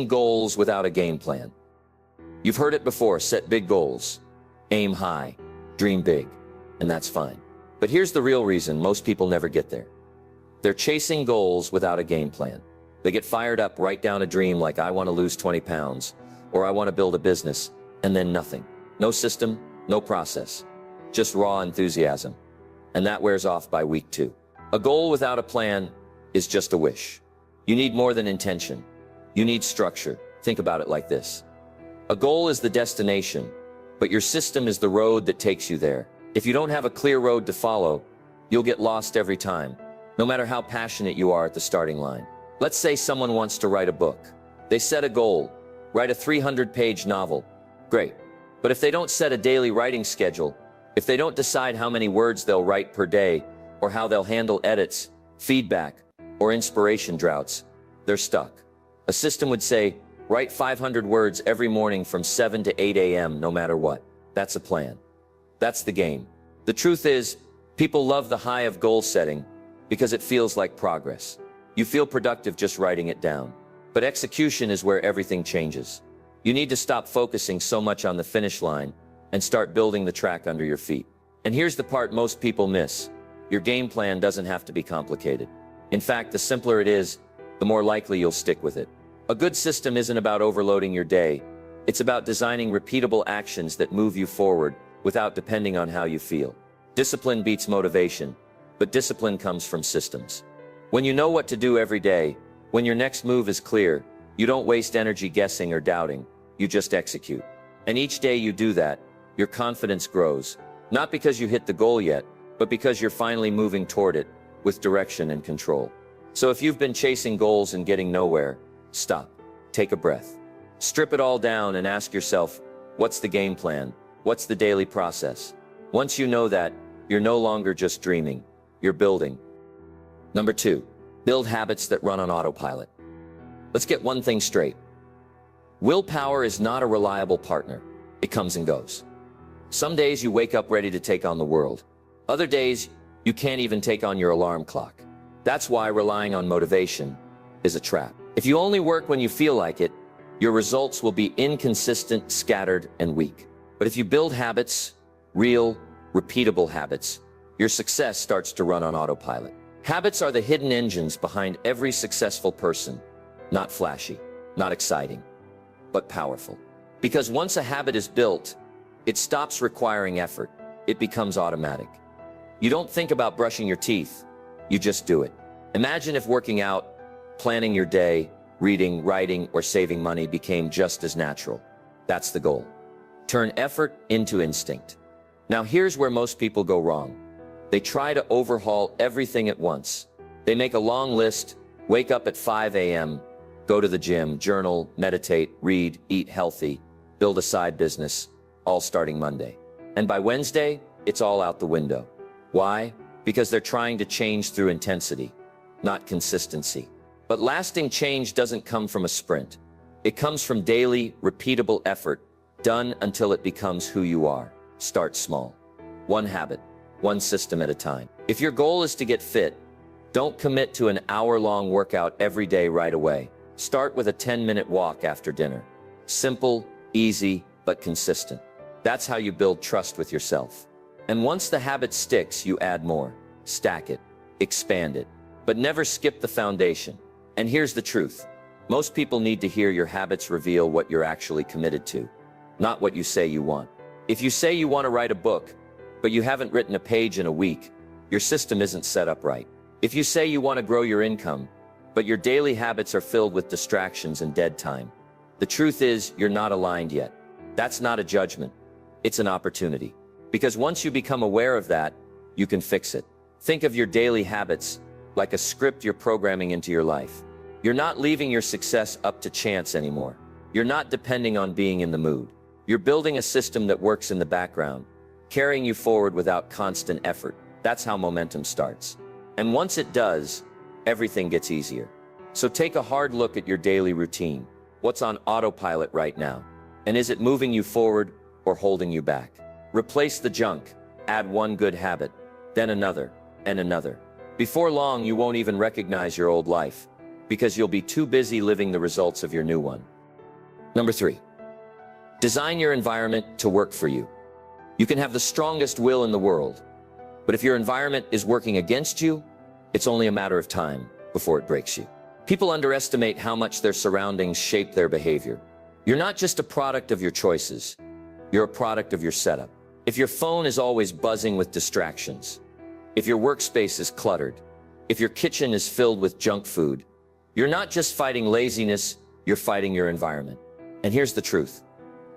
Goals without a game plan. You've heard it before, set big goals, aim high, dream big, and that's fine. But here's the real reason most people never get there. They're chasing goals without a game plan. They get fired up, write down a dream like I want to lose 20 pounds, or I want to build a business, and then nothing. No system, no process, just raw enthusiasm. And that wears off by week 2. A goal without a plan is just a wish. You need more than intention. You need structure. Think about it like this. A goal is the destination, but your system is the road that takes you there. If you don't have a clear road to follow, you'll get lost every time, no matter how passionate you are at the starting line. Let's say someone wants to write a book. They set a goal, write a 300-page novel. Great. But if they don't set a daily writing schedule, if they don't decide how many words they'll write per day, or how they'll handle edits, feedback, or inspiration droughts, they're stuck. A system would say, write 500 words every morning from 7 to 8 a.m. no matter what. That's a plan. That's the game. The truth is, people love the high of goal setting because it feels like progress. You feel productive just writing it down. But execution is where everything changes. You need to stop focusing so much on the finish line and start building the track under your feet. And here's the part most people miss. Your game plan doesn't have to be complicated. In fact, the simpler it is, the more likely you'll stick with it. A good system isn't about overloading your day. It's about designing repeatable actions that move you forward without depending on how you feel. Discipline beats motivation, but discipline comes from systems. When you know what to do every day, when your next move is clear, you don't waste energy guessing or doubting, you just execute. And each day you do that, your confidence grows, not because you hit the goal yet, but because you're finally moving toward it with direction and control. So if you've been chasing goals and getting nowhere, stop, take a breath, strip it all down and ask yourself, what's the game plan? What's the daily process? Once you know that, you're no longer just dreaming, you're building. Number 2, build habits that run on autopilot. Let's get one thing straight. Willpower is not a reliable partner. It comes and goes. Some days you wake up ready to take on the world. Other days, you can't even take on your alarm clock. That's why relying on motivation is a trap. If you only work when you feel like it, your results will be inconsistent, scattered, and weak. But if you build habits, real, repeatable habits, your success starts to run on autopilot. Habits are the hidden engines behind every successful person. Not flashy, not exciting, but powerful. Because once a habit is built, it stops requiring effort. It becomes automatic. You don't think about brushing your teeth, you just do it. Imagine if working out, planning your day, reading, writing, or saving money became just as natural. That's the goal. Turn effort into instinct. Now here's where most people go wrong. They try to overhaul everything at once. They make a long list, wake up at 5 a.m., go to the gym, journal, meditate, read, eat healthy, build a side business, all starting Monday. And by Wednesday, it's all out the window. Why? Because they're trying to change through intensity, not consistency. But lasting change doesn't come from a sprint. It comes from daily, repeatable effort, done until it becomes who you are. Start small. One habit, one system at a time. If your goal is to get fit, don't commit to an hour-long workout every day right away. Start with a 10-minute walk after dinner. Simple, easy, but consistent. That's how you build trust with yourself. And once the habit sticks, you add more. Stack it, expand it, but never skip the foundation. And here's the truth. Most people need to hear your habits reveal what you're actually committed to, not what you say you want. If you say you want to write a book, but you haven't written a page in a week, your system isn't set up right. If you say you want to grow your income, but your daily habits are filled with distractions and dead time, the truth is you're not aligned yet. That's not a judgment. It's an opportunity. Because once you become aware of that, you can fix it. Think of your daily habits like a script you're programming into your life. You're not leaving your success up to chance anymore. You're not depending on being in the mood. You're building a system that works in the background, carrying you forward without constant effort. That's how momentum starts. And once it does, everything gets easier. So take a hard look at your daily routine. What's on autopilot right now? And is it moving you forward or holding you back? Replace the junk, add one good habit, then another, and another. Before long, you won't even recognize your old life. because you'll be too busy living the results of your new one. Number 3, design your environment to work for you. You can have the strongest will in the world, but if your environment is working against you, it's only a matter of time before it breaks you. People underestimate how much their surroundings shape their behavior. You're not just a product of your choices, you're a product of your setup. If your phone is always buzzing with distractions, if your workspace is cluttered, if your kitchen is filled with junk food, you're not just fighting laziness, you're fighting your environment. And here's the truth.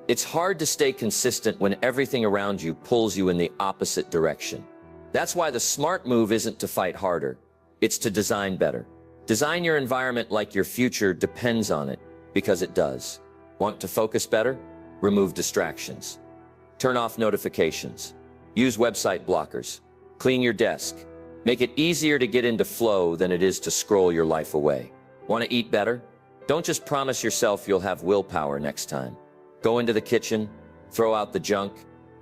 It's hard to stay consistent when everything around you pulls you in the opposite direction. That's why the smart move isn't to fight harder, it's to design better. Design your environment like your future depends on it, because it does. Want to focus better? Remove distractions. Turn off notifications. Use website blockers. Clean your desk. Make it easier to get into flow than it is to scroll your life away. Want to eat better? Don't just promise yourself you'll have willpower next time. Go into the kitchen, throw out the junk,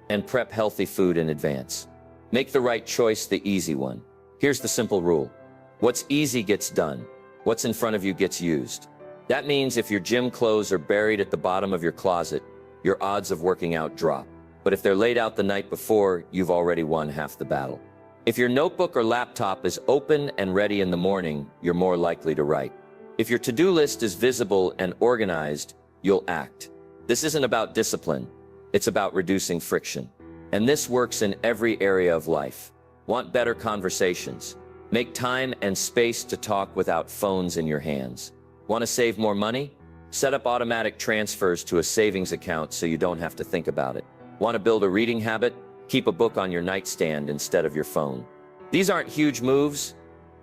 and prep healthy food in advance. Make the right choice the easy one. Here's the simple rule. What's easy gets done. What's in front of you gets used. That means if your gym clothes are buried at the bottom of your closet, your odds of working out drop. But if they're laid out the night before, you've already won half the battle. If your notebook or laptop is open and ready in the morning, you're more likely to write. If your to-do list is visible and organized, you'll act. This isn't about discipline. It's about reducing friction. And this works in every area of life. Want better conversations? Make time and space to talk without phones in your hands. Want to save more money? Set up automatic transfers to a savings account so you don't have to think about it. Want to build a reading habit? Keep a book on your nightstand instead of your phone. These aren't huge moves,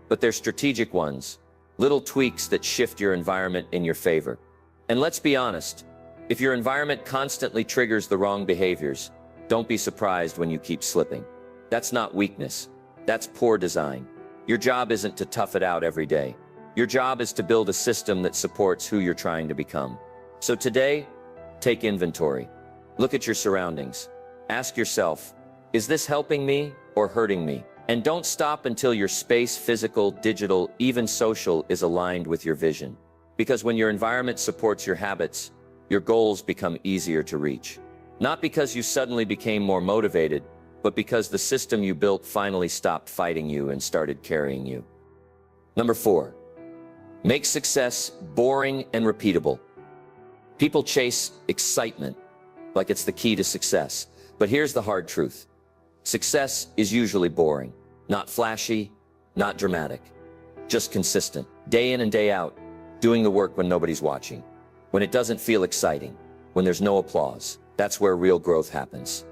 but they're strategic ones. Little tweaks that shift your environment in your favor. And let's be honest, if your environment constantly triggers the wrong behaviors, don't be surprised when you keep slipping. That's not weakness. That's poor design. Your job isn't to tough it out every day. Your job is to build a system that supports who you're trying to become. So today, take inventory. Look at your surroundings. Ask yourself, is this helping me or hurting me? And don't stop until your space, physical, digital, even social, is aligned with your vision. Because when your environment supports your habits, your goals become easier to reach. Not because you suddenly became more motivated, but because the system you built finally stopped fighting you and started carrying you. Number 4, make success boring and repeatable. People chase excitement like it's the key to success. But here's the hard truth. Success is usually boring, not flashy, not dramatic, just consistent, day in and day out, doing the work when nobody's watching, when it doesn't feel exciting, when there's no applause. That's where real growth happens.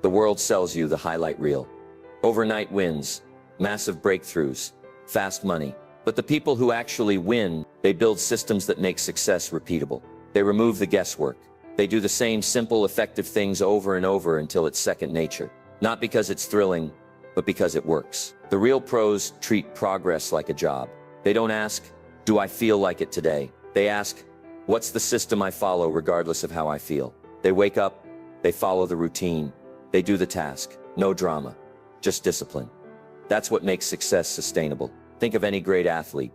The world sells you the highlight reel. Overnight wins, massive breakthroughs, fast money. But the people who actually win, they build systems that make success repeatable. They remove the guesswork. They do the same simple, effective things over and over until it's second nature. Not because it's thrilling, but because it works. The real pros treat progress like a job. They don't ask, do I feel like it today? They ask, what's the system I follow regardless of how I feel? They wake up, they follow the routine, they do the task. No drama, just discipline. That's what makes success sustainable. Think of any great athlete.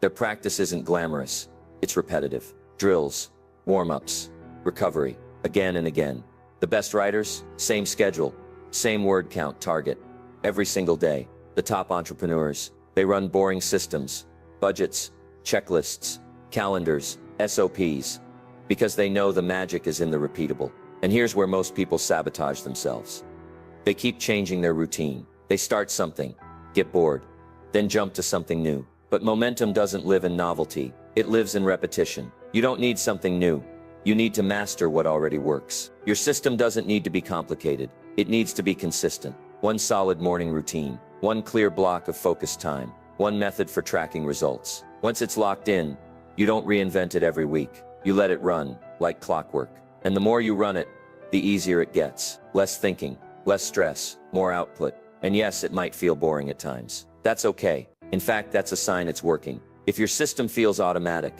Their practice isn't glamorous, it's repetitive. Drills, warm-ups, recovery, again and again. The best writers, same schedule, same word count target, every single day. The top entrepreneurs, they run boring systems, budgets, checklists, calendars, SOPs, because they know the magic is in the repeatable. And here's where most people sabotage themselves. They keep changing their routine. They start something, get bored, then jump to something new. But momentum doesn't live in novelty, it lives in repetition. You don't need something new. You need to master what already works. Your system doesn't need to be complicated. It needs to be consistent. One solid morning routine, one clear block of focused time, one method for tracking results. Once it's locked in, you don't reinvent it every week. You let it run, like clockwork. And the more you run it, the easier it gets. Less thinking, less stress, more output. And yes, it might feel boring at times. That's okay. In fact, that's a sign it's working. If your system feels automatic,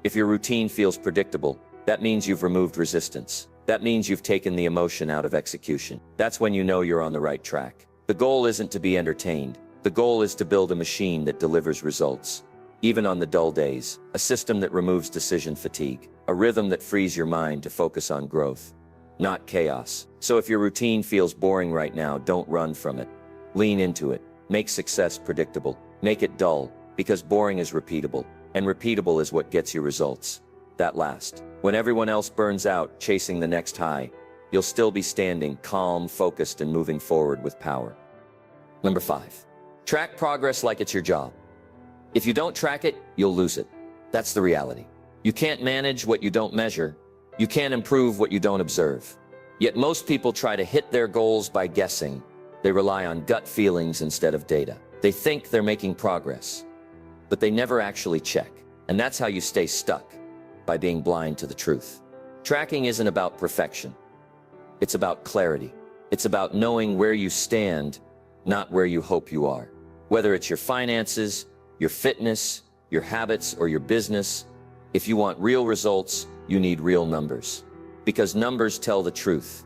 if your routine feels predictable, that means you've removed resistance. That means you've taken the emotion out of execution. That's when you know you're on the right track. The goal isn't to be entertained. The goal is to build a machine that delivers results. even on the dull days, a system that removes decision fatigue, a rhythm that frees your mind to focus on growth, not chaos. So if your routine feels boring right now, don't run from it. Lean into it. Make success predictable. Make it dull, because boring is repeatable, and repeatable is what gets you results that last. When everyone else burns out chasing the next high, you'll still be standing calm, focused, and moving forward with power. Number 5. Track progress like it's your job. If you don't track it, you'll lose it. That's the reality. You can't manage what you don't measure. You can't improve what you don't observe. Yet most people try to hit their goals by guessing. They rely on gut feelings instead of data. They think they're making progress, but they never actually check. And that's how you stay stuck, by being blind to the truth. Tracking isn't about perfection. It's about clarity. It's about knowing where you stand, not where you hope you are. Whether it's your finances, your fitness, your habits, or your business, if you want real results, you need real numbers. Because numbers tell the truth,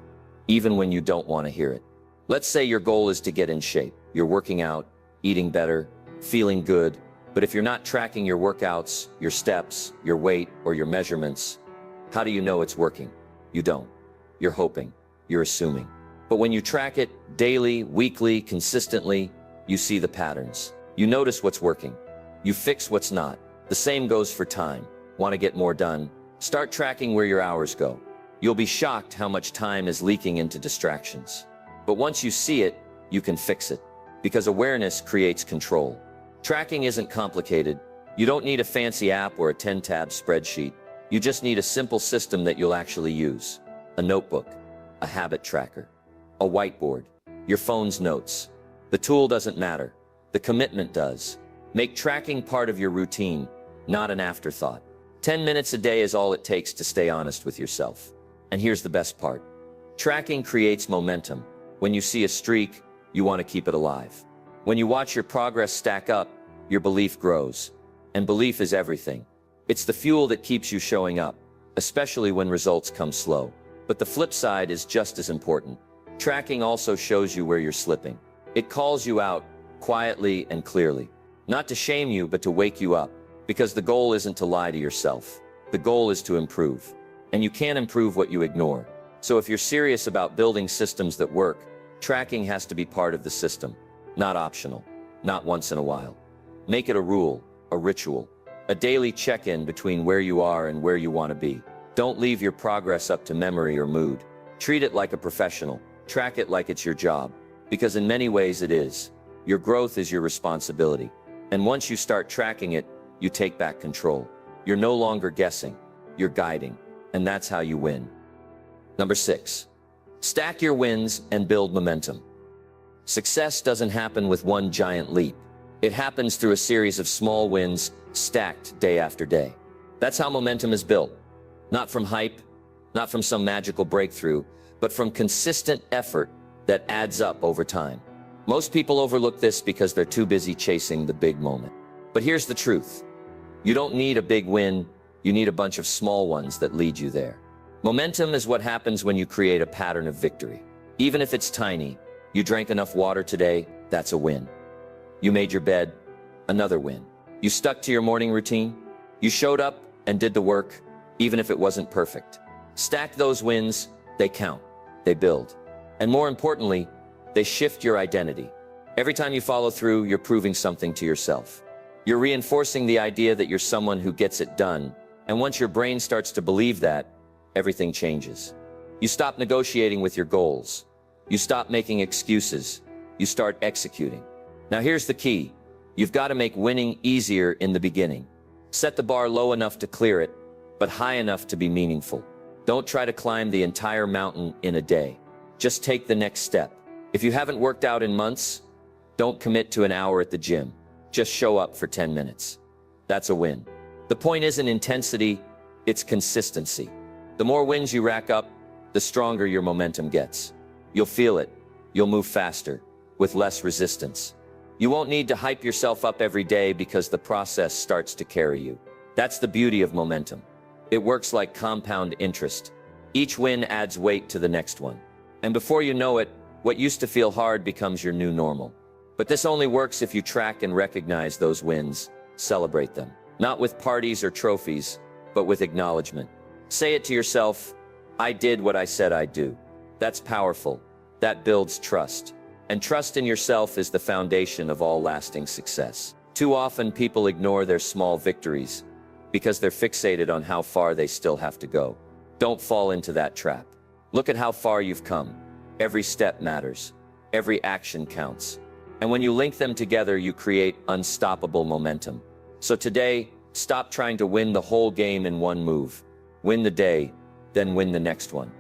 even when you don't want to hear it. Let's say your goal is to get in shape. You're working out, eating better, feeling good. But if you're not tracking your workouts, your steps, your weight, or your measurements, how do you know it's working? You don't. You're hoping. You're assuming. But when you track it daily, weekly, consistently, you see the patterns. You notice what's working. You fix what's not. The same goes for time. Want to get more done? Start tracking where your hours go. You'll be shocked how much time is leaking into distractions. But once you see it, you can fix it. Because awareness creates control. Tracking isn't complicated. You don't need a fancy app or a 10-tab spreadsheet. You just need a simple system that you'll actually use. A notebook, a habit tracker, a whiteboard, your phone's notes. The tool doesn't matter. The commitment does. Make tracking part of your routine, not an afterthought. 10 minutes a day is all it takes to stay honest with yourself. And here's the best part. Tracking creates momentum. When you see a streak, you want to keep it alive. When you watch your progress stack up, your belief grows. And belief is everything. It's the fuel that keeps you showing up, especially when results come slow. But the flip side is just as important. Tracking also shows you where you're slipping. It calls you out, quietly and clearly. Not to shame you, but to wake you up. Because the goal isn't to lie to yourself. The goal is to improve. And you can't improve what you ignore. So if you're serious about building systems that work, tracking has to be part of the system. Not optional. Not once in a while. Make it a rule, a ritual, a daily check-in between where you are and where you want to be. Don't leave your progress up to memory or mood. Treat it like a professional. Track it like it's your job. Because in many ways it is. Your growth is your responsibility. And once you start tracking it, you take back control. You're no longer guessing. You're guiding. And that's how you win. Number 6. Stack your wins and build momentum. Success doesn't happen with one giant leap. It happens through a series of small wins stacked day after day. That's how momentum is built. Not from hype, not from some magical breakthrough, but from consistent effort that adds up over time. Most people overlook this because they're too busy chasing the big moment. But here's the truth. You don't need a big win. You need a bunch of small ones that lead you there. Momentum is what happens when you create a pattern of victory. Even if it's tiny, you drank enough water today, that's a win. You made your bed, another win. You stuck to your morning routine. You showed up and did the work, even if it wasn't perfect. Stack those wins, they count, they build. And more importantly, they shift your identity. Every time you follow through, you're proving something to yourself. You're reinforcing the idea that you're someone who gets it done. And once your brain starts to believe that, everything changes. You stop negotiating with your goals. You stop making excuses. You start executing. Now here's the key. You've got to make winning easier in the beginning. Set the bar low enough to clear it, but high enough to be meaningful. Don't try to climb the entire mountain in a day. Just take the next step. If you haven't worked out in months, don't commit to an hour at the gym. Just show up for 10 minutes. That's a win. The point isn't intensity, it's consistency. The more wins you rack up, the stronger your momentum gets. You'll feel it. You'll move faster, with less resistance. You won't need to hype yourself up every day because the process starts to carry you. That's the beauty of momentum. It works like compound interest. Each win adds weight to the next one. And before you know it, what used to feel hard becomes your new normal. But this only works if you track and recognize those wins, celebrate them. Not with parties or trophies, but with acknowledgement. Say it to yourself, I did what I said I'd do. That's powerful. That builds trust. And trust in yourself is the foundation of all lasting success. Too often people ignore their small victories because they're fixated on how far they still have to go. Don't fall into that trap. Look at how far you've come. Every step matters. Every action counts. And when you link them together, you create unstoppable momentum. So today, stop trying to win the whole game in one move. Win the day, then win the next one.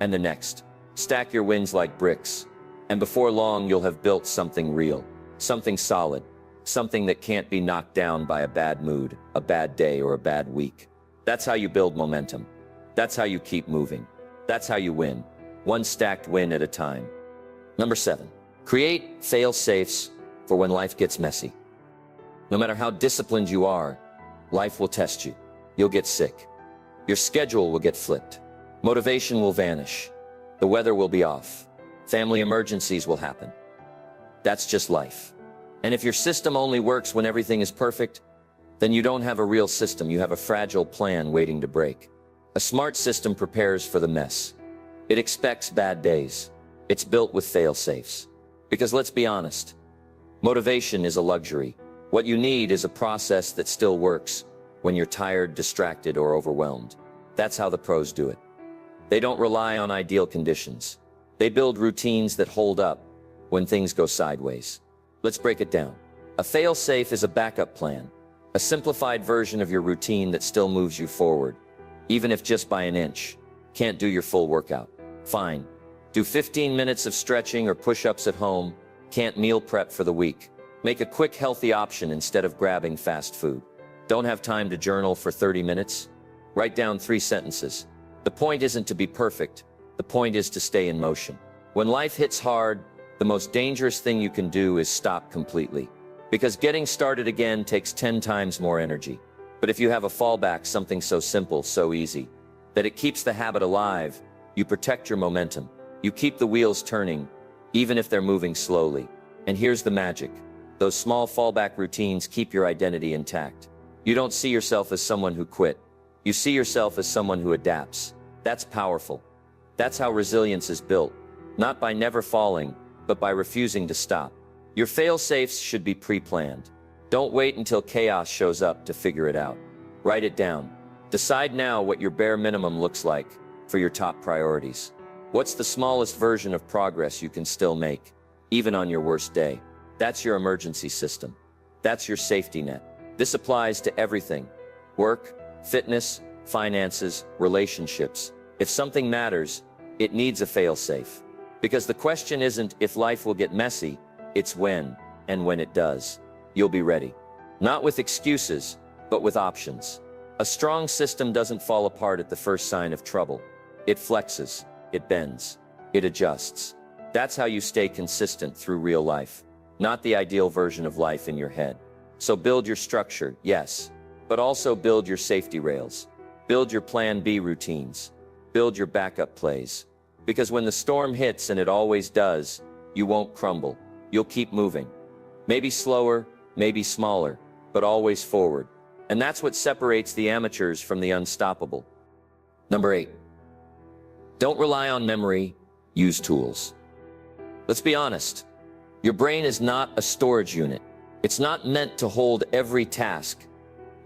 And the next. Stack your wins like bricks. And before long, you'll have built something real. Something solid. Something that can't be knocked down by a bad mood, a bad day, or a bad week. That's how you build momentum. That's how you keep moving. That's how you win. One stacked win at a time. Number 7. Create fail-safes for when life gets messy. No matter how disciplined you are, life will test you. You'll get sick. Your schedule will get flipped. Motivation will vanish. The weather will be off. Family emergencies will happen. That's just life. And if your system only works when everything is perfect, then you don't have a real system. You have a fragile plan waiting to break. A smart system prepares for the mess. It expects bad days. It's built with fail-safes. Because let's be honest, motivation is a luxury. What you need is a process that still works when you're tired, distracted, or overwhelmed. That's how the pros do it. They don't rely on ideal conditions. They build routines that hold up when things go sideways. Let's break it down. A fail-safe is a backup plan, a simplified version of your routine that still moves you forward, even if just by an inch. Can't do your full workout. Fine. Do 15 minutes of stretching or push-ups at home. Can't meal prep for the week. Make a quick, healthy option instead of grabbing fast food. Don't have time to journal for 30 minutes? Write down 3 sentences. The point isn't to be perfect. The point is to stay in motion. When life hits hard, the most dangerous thing you can do is stop completely. Because getting started again takes 10 times more energy. But if you have a fallback, something so simple, so easy, that it keeps the habit alive, you protect your momentum. You keep the wheels turning, even if they're moving slowly. And here's the magic. Those small fallback routines keep your identity intact. You don't see yourself as someone who quit. You see yourself as someone who adapts. That's powerful. That's how resilience is built. Not by never falling, but by refusing to stop. Your fail-safes should be pre-planned. Don't wait until chaos shows up to figure it out. Write it down. Decide now what your bare minimum looks like for your top priorities. What's the smallest version of progress you can still make, even on your worst day? That's your emergency system. That's your safety net. This applies to everything. Work, fitness, finances, relationships. If something matters, it needs a fail-safe. Because the question isn't if life will get messy, it's when, and when it does, you'll be ready. Not with excuses, but with options. A strong system doesn't fall apart at the first sign of trouble. It flexes. It bends. It adjusts. That's how you stay consistent through real life, not the ideal version of life in your head. So build your structure, yes, but also build your safety rails. Build your plan B routines. Build your backup plays. Because when the storm hits, and it always does, you won't crumble. You'll keep moving. Maybe slower, maybe smaller, but always forward. And that's what separates the amateurs from the unstoppable. Number 8. Don't rely on memory, use tools. Let's be honest. Your brain is not a storage unit. It's not meant to hold every task,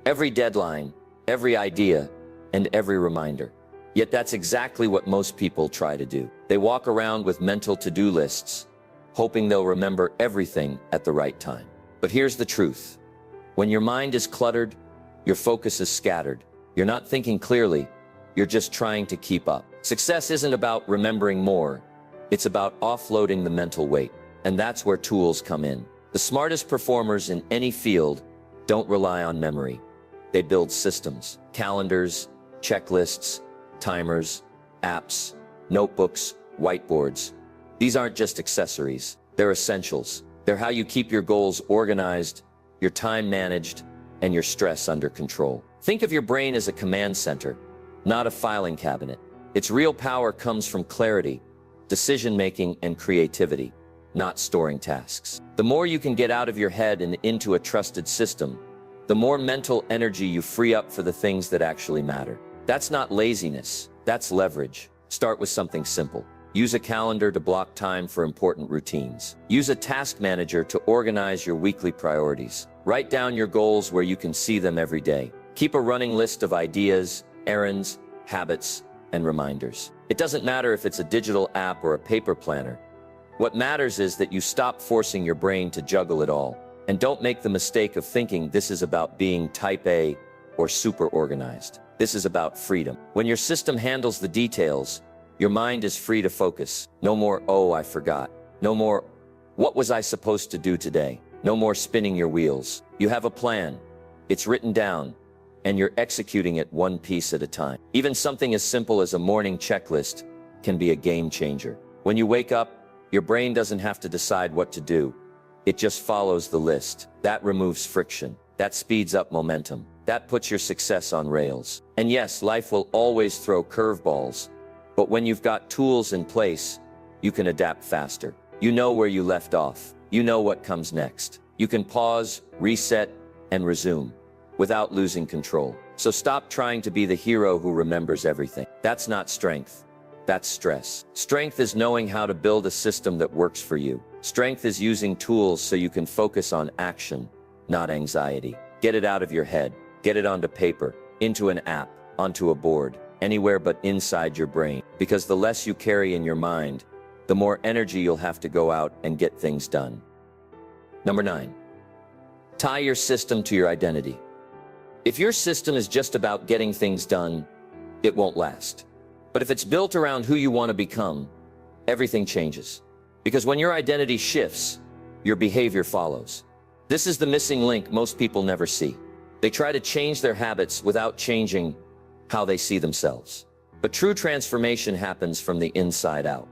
every deadline, every idea, and every reminder. Yet that's exactly what most people try to do. They walk around with mental to-do lists, hoping they'll remember everything at the right time. But here's the truth. When your mind is cluttered, your focus is scattered. You're not thinking clearly. You're just trying to keep up. Success isn't about remembering more. It's about offloading the mental weight. And that's where tools come in. The smartest performers in any field don't rely on memory. They build systems, calendars, checklists, timers, apps, notebooks, whiteboards. These aren't just accessories. They're essentials. They're how you keep your goals organized, your time managed, and your stress under control. Think of your brain as a command center, not a filing cabinet. Its real power comes from clarity, decision-making, and creativity, not storing tasks. The more you can get out of your head and into a trusted system, the more mental energy you free up for the things that actually matter. That's not laziness, that's leverage. Start with something simple. Use a calendar to block time for important routines. Use a task manager to organize your weekly priorities. Write down your goals where you can see them every day. Keep a running list of ideas, errands, habits, and reminders. It doesn't matter if it's a digital app or a paper planner. What matters is that you stop forcing your brain to juggle it all. And don't make the mistake of thinking this is about being type A or super organized. This is about freedom. When your system handles the details, your mind is free to focus. No more, oh, I forgot. No more, what was I supposed to do today? No more spinning your wheels. You have a plan. It's written down, and you're executing it one piece at a time. Even something as simple as a morning checklist can be a game changer. When you wake up, your brain doesn't have to decide what to do. It just follows the list. That removes friction. That speeds up momentum. That puts your success on rails. And yes, life will always throw curveballs, but when you've got tools in place, you can adapt faster. You know where you left off. You know what comes next. You can pause, reset, and resume without losing control. So stop trying to be the hero who remembers everything. That's not strength. That's stress. Strength is knowing how to build a system that works for you. Strength is using tools so you can focus on action, not anxiety. Get it out of your head. Get it onto paper, into an app, onto a board, anywhere but inside your brain. Because the less you carry in your mind, the more energy you'll have to go out and get things done. Number 9, tie your system to your identity. If your system is just about getting things done, it won't last. But if it's built around who you want to become, everything changes. Because when your identity shifts, your behavior follows. This is the missing link most people never see. They try to change their habits without changing how they see themselves. But true transformation happens from the inside out.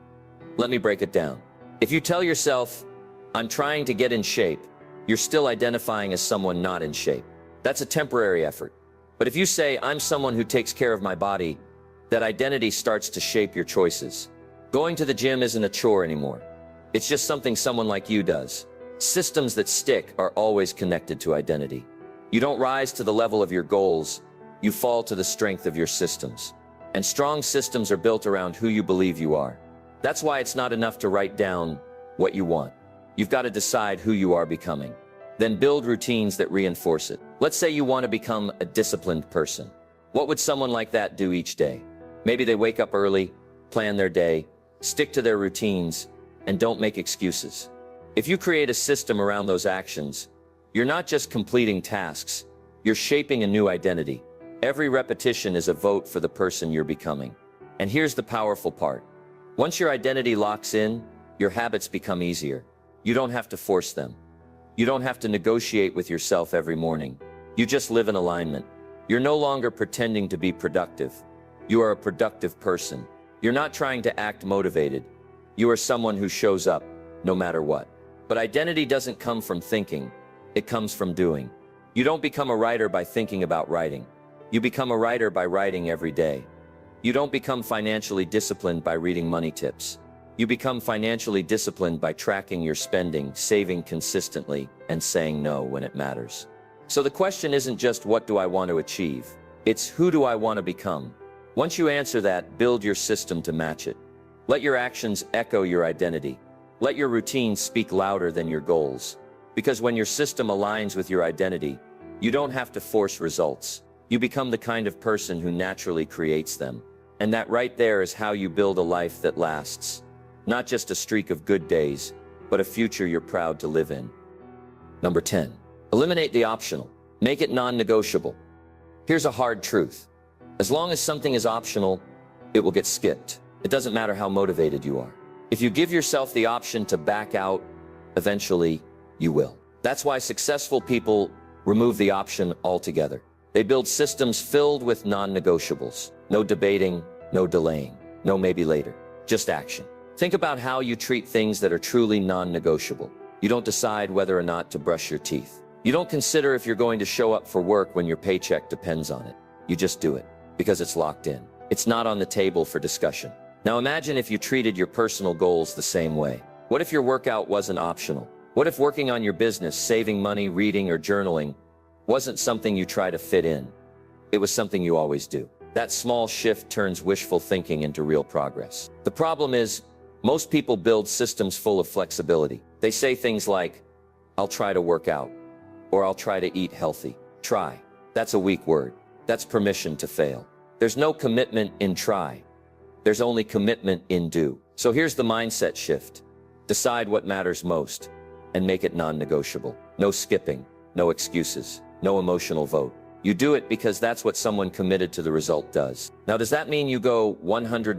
Let me break it down. If you tell yourself, I'm trying to get in shape, you're still identifying as someone not in shape. That's a temporary effort. But if you say, I'm someone who takes care of my body, that identity starts to shape your choices. Going to the gym isn't a chore anymore. It's just something someone like you does. Systems that stick are always connected to identity. You don't rise to the level of your goals, you fall to the strength of your systems. And strong systems are built around who you believe you are. That's why it's not enough to write down what you want. You've got to decide who you are becoming. Then build routines that reinforce it. Let's say you want to become a disciplined person. What would someone like that do each day? Maybe they wake up early, plan their day, stick to their routines, and don't make excuses. If you create a system around those actions, you're not just completing tasks, you're shaping a new identity. Every repetition is a vote for the person you're becoming. And here's the powerful part. Once your identity locks in, your habits become easier. You don't have to force them. You don't have to negotiate with yourself every morning. You just live in alignment. You're no longer pretending to be productive. You are a productive person. You're not trying to act motivated. You are someone who shows up, no matter what. But identity doesn't come from thinking. It comes from doing. You don't become a writer by thinking about writing. You become a writer by writing every day. You don't become financially disciplined by reading money tips. You become financially disciplined by tracking your spending, saving consistently, and saying no when it matters. So the question isn't just what do I want to achieve? It's who do I want to become? Once you answer that, build your system to match it. Let your actions echo your identity. Let your routines speak louder than your goals. Because when your system aligns with your identity, you don't have to force results. You become the kind of person who naturally creates them. And that right there is how you build a life that lasts. Not just a streak of good days, but a future you're proud to live in. Number 10, eliminate the optional. Make it non-negotiable. Here's a hard truth. As long as something is optional, it will get skipped. It doesn't matter how motivated you are. If you give yourself the option to back out, eventually you will. That's why successful people remove the option altogether. They build systems filled with non-negotiables. No debating, no delaying, no maybe later, just action. Think about how you treat things that are truly non-negotiable. You don't decide whether or not to brush your teeth. You don't consider if you're going to show up for work when your paycheck depends on it. You just do it because it's locked in. It's not on the table for discussion. Now imagine if you treated your personal goals the same way. What if your workout wasn't optional? What if working on your business, saving money, reading, or journaling wasn't something you try to fit in. It was something you always do. That small shift turns wishful thinking into real progress. The problem is, most people build systems full of flexibility. They say things like, I'll try to work out, or I'll try to eat healthy. Try. That's a weak word. That's permission to fail. There's no commitment in try. There's only commitment in do. So here's the mindset shift. Decide what matters most and make it non-negotiable. No skipping, no excuses, no emotional vote. You do it because that's what someone committed to the result does. Now, does that mean you go 100 miles